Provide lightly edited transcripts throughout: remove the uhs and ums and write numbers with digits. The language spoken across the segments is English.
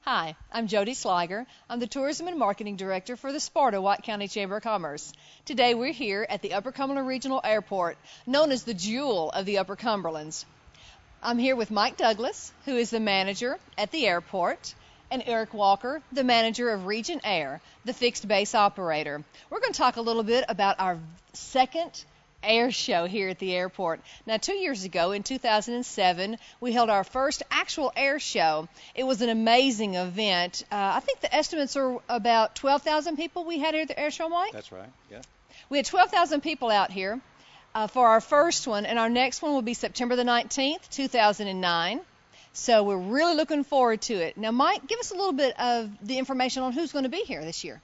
Hi, I'm Jody Sliger. I'm the Tourism and Marketing Director for the Sparta-White County Chamber of Commerce. Today we're here at the Upper Cumberland Regional Airport, known as the jewel of the Upper Cumberlands. I'm here with Mike Douglas, who is the manager at the airport, and Eric Walker, the manager of Region Air, the fixed base operator. We're going to talk a little bit about our second air show here at the airport. Now, 2 years ago, in 2007, we held our first actual air show. It was an amazing event. I think the estimates are about 12,000 people we had here at the air show, Mike? That's right, yeah. We had 12,000 people out here for our first one, and our next one will be September the 19th, 2009. So we're really looking forward to it. Now, Mike, give us a little bit of the information on who's going to be here this year.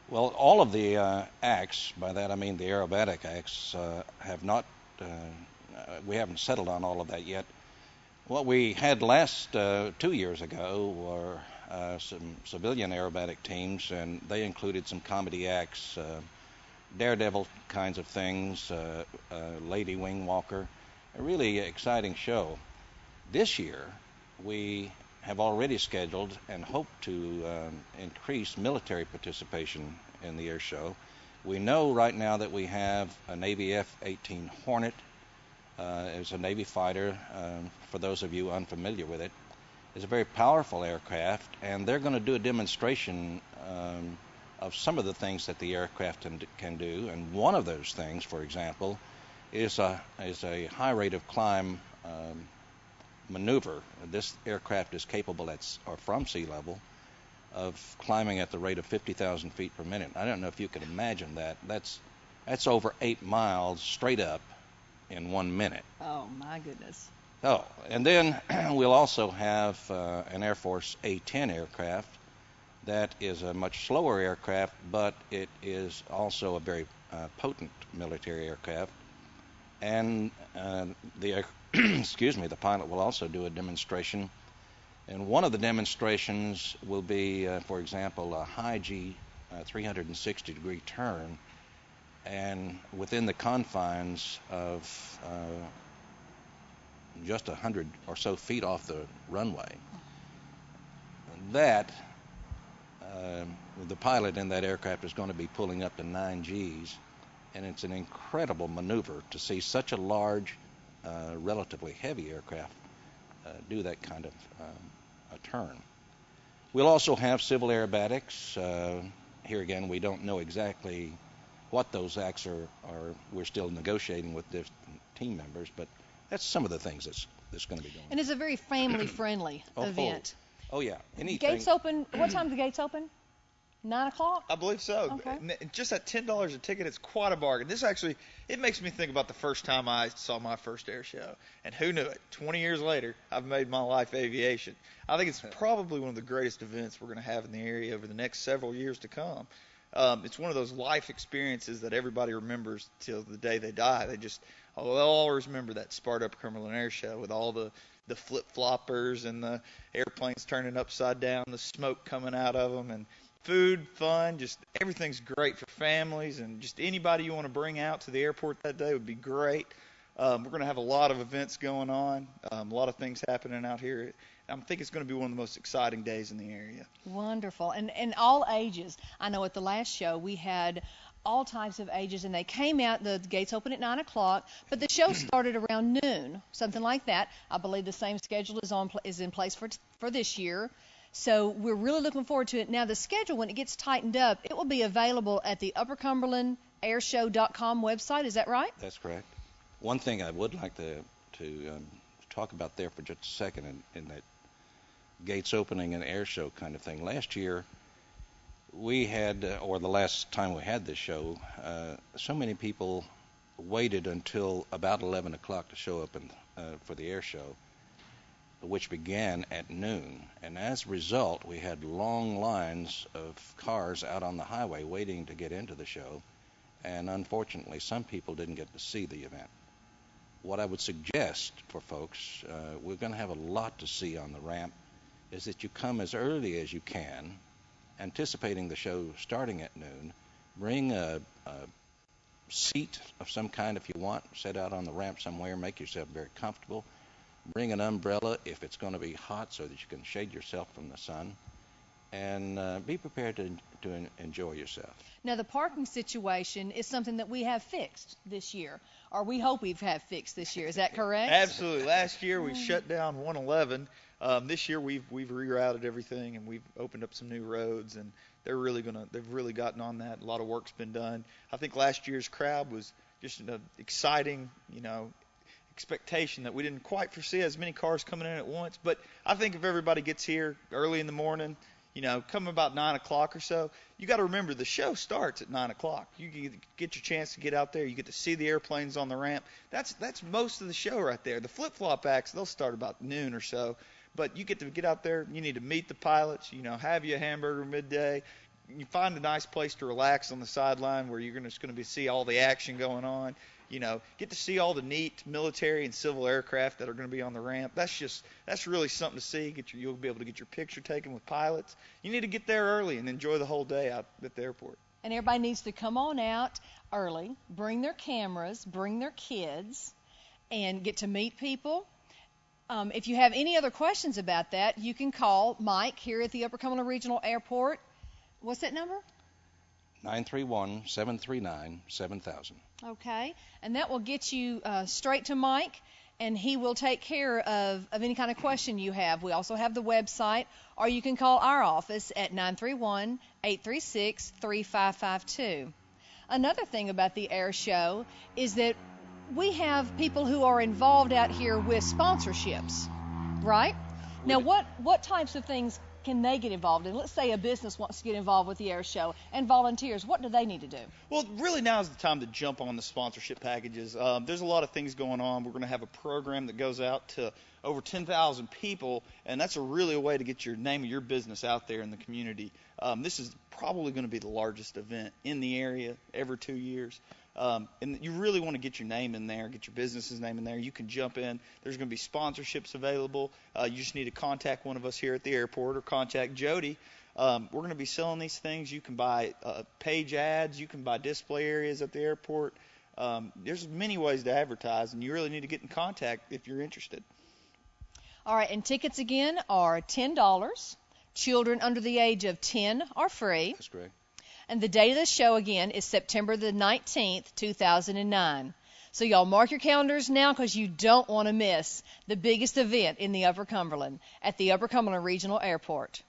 Well, all of the acts, by that I mean the aerobatic acts, have not, we haven't settled on all of that yet. What we had last 2 years ago were some civilian aerobatic teams, and they included some comedy acts, daredevil kinds of things, Lady Wing Walker, a really exciting show. This year, we have already scheduled and hope to increase military participation in the air show. We know right now that we have a Navy F-18 Hornet. It's a Navy fighter, for those of you unfamiliar with it. It's a very powerful aircraft, and they're going to do a demonstration of some of the things that the aircraft can do. And one of those things, for example, is a high rate of climb maneuver. This aircraft is capable from sea level of climbing at the rate of 50,000 feet per minute. I don't know if you can imagine that. That's over 8 miles straight up in 1 minute. Oh, my goodness. Oh, and then we'll also have an Air Force A-10 aircraft. That is a much slower aircraft, but it is also a very potent military aircraft. And the pilot will also do a demonstration. And one of the demonstrations will be, for example, a high G 360-degree turn, and within the confines of just 100 or so feet off the runway. The pilot in that aircraft is going to be pulling up to 9 Gs, and it's an incredible maneuver to see such a large, relatively heavy aircraft do that kind of a turn. We'll also have civil aerobatics. Here again, we don't know exactly what those acts are. We're still negotiating with different team members, but that's some of the things that's going to be going on. And it's a very family-friendly event. Oh, yeah. Gates open. What time do the gates open? 9 o'clock? I believe so. Okay. Just at $10 a ticket, it's quite a bargain. This actually, it makes me think about the first time I saw my first air show. And who knew it? 20 years later, I've made my life aviation. I think it's probably one of the greatest events we're going to have in the area over the next several years to come. It's one of those life experiences that everybody remembers till the day they die. They'll always remember that Sparta-Cumberland air show with all the flip-floppers and the airplanes turning upside down, the smoke coming out of them, and food, fun, just everything's great for families, and just anybody you want to bring out to the airport that day would be great. We're going to have a lot of events going on, a lot of things happening out here. I think it's going to be one of the most exciting days in the area. Wonderful. And all ages. I know at the last show we had all types of ages, and they came out, the gates open at 9 o'clock, but the show started around noon, something like that. I believe the same schedule is in place for this year. So we're really looking forward to it. Now, the schedule, when it gets tightened up, it will be available at the uppercumberlandairshow.com website. Is that right? That's correct. One thing I would like to talk about there for just a second in that gates opening and air show kind of thing. Last year, we had, or the last time we had this show, so many people waited until about 11 o'clock to show up for the air show, which began at noon. And as a result, we had long lines of cars out on the highway waiting to get into the show. And unfortunately, some people didn't get to see the event. What I would suggest for folks, we're going to have a lot to see on the ramp, is that you come as early as you can, anticipating the show starting at noon. Bring a seat of some kind if you want. Sit out on the ramp somewhere. Make yourself very comfortable. Bring an umbrella if it's going to be hot so that you can shade yourself from the sun. And be prepared to enjoy yourself. Now, the parking situation is something that we have fixed this year, or we hope we've have fixed this year. Is that correct? Absolutely. Last year we shut down 111. This year we've rerouted everything, and we've opened up some new roads, and they've really gotten on that. A lot of work's been done. I think last year's crowd was just an exciting, expectation that we didn't quite foresee as many cars coming in at once. But I think if everybody gets here early in the morning, come about 9 o'clock or so, you got to remember the show starts at 9 o'clock. You get your chance to get out there. You get to see the airplanes on the ramp. That's most of the show right there. The flip-flop acts, they'll start about noon or so. But you get to get out there. You need to meet the pilots, have you a hamburger midday. You find a nice place to relax on the sideline where you're just going to see all the action going on. Get to see all the neat military and civil aircraft that are going to be on the ramp. That's really something to see. You'll be able to get your picture taken with pilots. You need to get there early and enjoy the whole day out at the airport. And everybody needs to come on out early, bring their cameras, bring their kids, and get to meet people. If you have any other questions about that, you can call Mike here at the Upper Cumberland Regional Airport. What's that number? 931-739-7000. Okay, and that will get you straight to Mike, and he will take care of any kind of question you have. We also have the website, or you can call our office at 931-836-3552. Another thing about the air show is that we have people who are involved out here with sponsorships, right? Now, what types of things can they get involved in? Let's say a business wants to get involved with the air show, and volunteers, what do they need to do? Well, really now is the time to jump on the sponsorship packages. There's a lot of things going on. We're going to have a program that goes out to over 10,000 people, and that's really a way to get your name of your business out there in the community. This is probably going to be the largest event in the area every 2 years. And you really want to get your name in there, get your business's name in there. You can jump in. There's going to be sponsorships available. You just need to contact one of us here at the airport or contact Jody. We're going to be selling these things. You can buy page ads. You can buy display areas at the airport. There's many ways to advertise, and you really need to get in contact if you're interested. All right, and tickets again are $10. Children under the age of 10 are free. That's correct. And the date of the show, again, is September the 19th, 2009. So y'all mark your calendars now because you don't want to miss the biggest event in the Upper Cumberland at the Upper Cumberland Regional Airport.